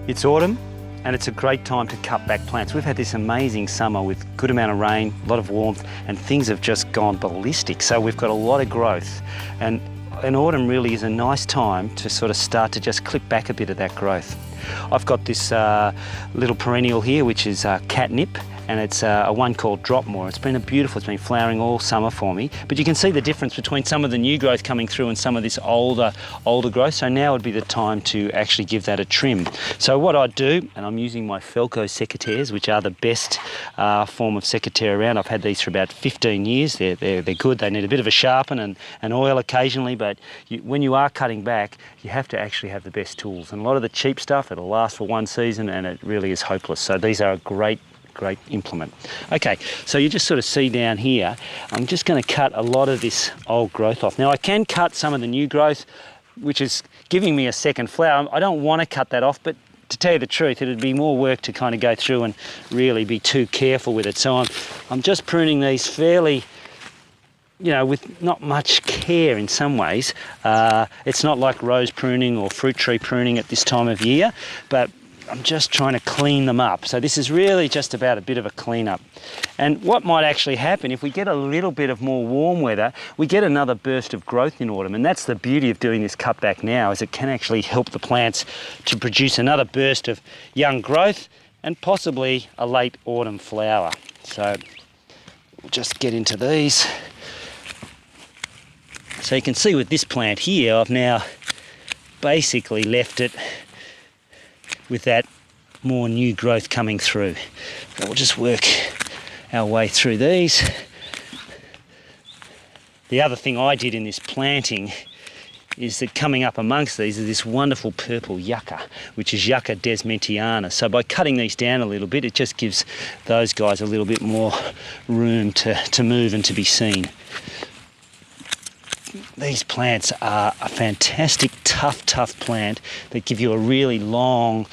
It's autumn and it's a great time to cut back plants. We've had this amazing summer with good amount of rain, a lot of warmth, and things have just gone ballistic. So we've got a lot of growth, and autumn really is a nice time to sort of start to just clip back a bit of that growth. I've got this little perennial here, which is catnip, and it's a one called Dropmore. It's been it's been flowering all summer for me, but you can see the difference between some of the new growth coming through and some of this older growth. So now would be the time to actually give that a trim. So what I do, and I'm using my Felco secateurs, which are the best form of secateurs around. I've had these for about 15 years. They're good. They need a bit of a sharpen and oil occasionally, but when you are cutting back, you have to actually have the best tools. And a lot of the cheap stuff, it'll last for one season and it really is hopeless. So these are a great implement. Okay, so you just sort of see down here, I'm just going to cut a lot of this old growth off. Now I can cut some of the new growth, which is giving me a second flower. I don't want to cut that off, but to tell you the truth, it'd be more work to kind of go through and really be too careful with it. So I'm just pruning these fairly, you know, with not much care in some ways. It's not like rose pruning or fruit tree pruning at this time of year, but I'm just trying to clean them up. So this is really just about a bit of a cleanup. And what might actually happen if we get a little bit of more warm weather, we get another burst of growth in autumn. And that's the beauty of doing this cutback now, is it can actually help the plants to produce another burst of young growth and possibly a late autumn flower. So we'll just get into these. So you can see with this plant here, I've now basically left it with that more new growth coming through. So we'll just work our way through these. The other thing I did in this planting is that coming up amongst these is this wonderful purple yucca, which is Yucca desmentiana. So by cutting these down a little bit, it just gives those guys a little bit more room to move and to be seen. These plants are a fantastic, tough plant that give you a really long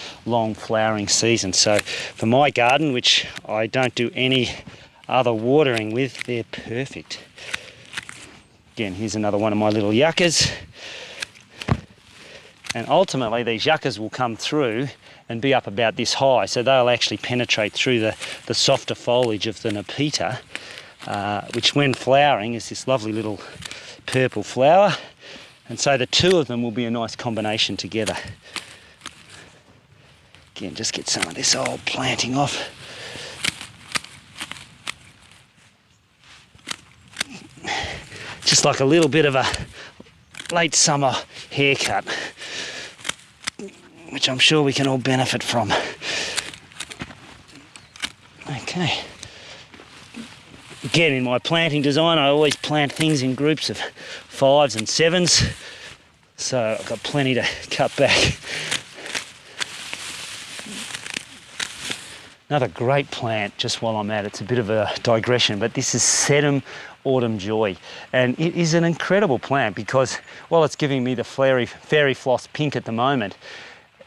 flowering season. So for my garden, which I don't do any other watering with, they're perfect. Again, here's another one of my little yuccas. And ultimately, these yuccas will come through and be up about this high. So they'll actually penetrate through the softer foliage of the Nepeta, which when flowering is this lovely little purple flower, and so the two of them will be a nice combination together. Again, just get some of this old planting off. Just like a little bit of a late summer haircut, which I'm sure we can all benefit from. Okay. Again, in my planting design, I always plant things in groups of 5s and 7s, so I've got plenty to cut back. Another great plant, just while I'm at it, it's a bit of a digression, but this is Sedum Autumn Joy, and it is an incredible plant because while it's giving me the fairy floss pink at the moment,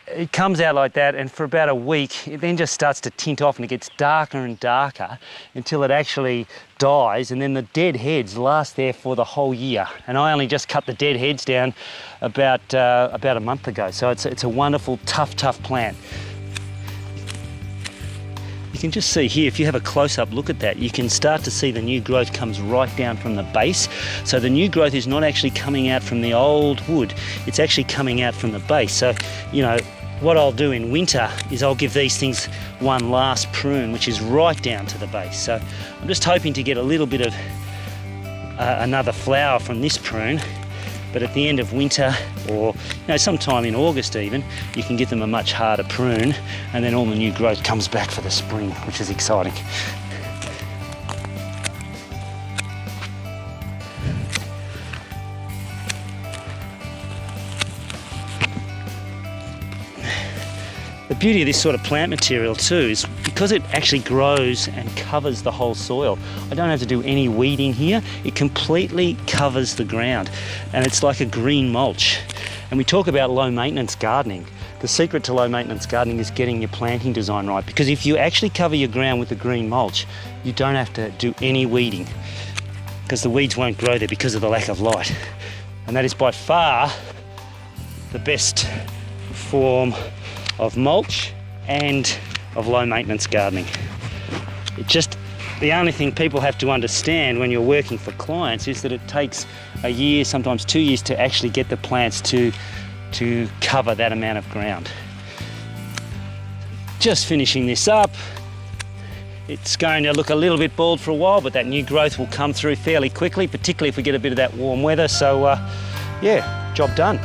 it comes out like that, and for about a week it then just starts to tint off and it gets darker and darker until it actually dies, and then the dead heads last there for the whole year. And I only just cut the dead heads down about a month ago, so it's a wonderful tough plant. You can just see here, if you have a close-up look at that, you can start to see the new growth comes right down from the base. So the new growth is not actually coming out from the old wood, it's actually coming out from the base. So, you know, what I'll do in winter is I'll give these things one last prune, which is right down to the base. So I'm just hoping to get a little bit of another flower from this prune. But at the end of winter, or sometime in August even, you can give them a much harder prune, and then all the new growth comes back for the spring, which is exciting. The beauty of this sort of plant material too is because it actually grows and covers the whole soil. I don't have to do any weeding here. It completely covers the ground, and it's like a green mulch. And we talk about low maintenance gardening. The secret to low maintenance gardening is getting your planting design right, because if you actually cover your ground with the green mulch, you don't have to do any weeding because the weeds won't grow there because of the lack of light. And that is by far the best form of mulch and of low maintenance gardening. The only thing people have to understand when you're working for clients is that it takes a year, sometimes 2 years, to actually get the plants to cover that amount of ground. Just finishing this up. It's going to look a little bit bald for a while, but that new growth will come through fairly quickly, particularly if we get a bit of that warm weather. So yeah, job done.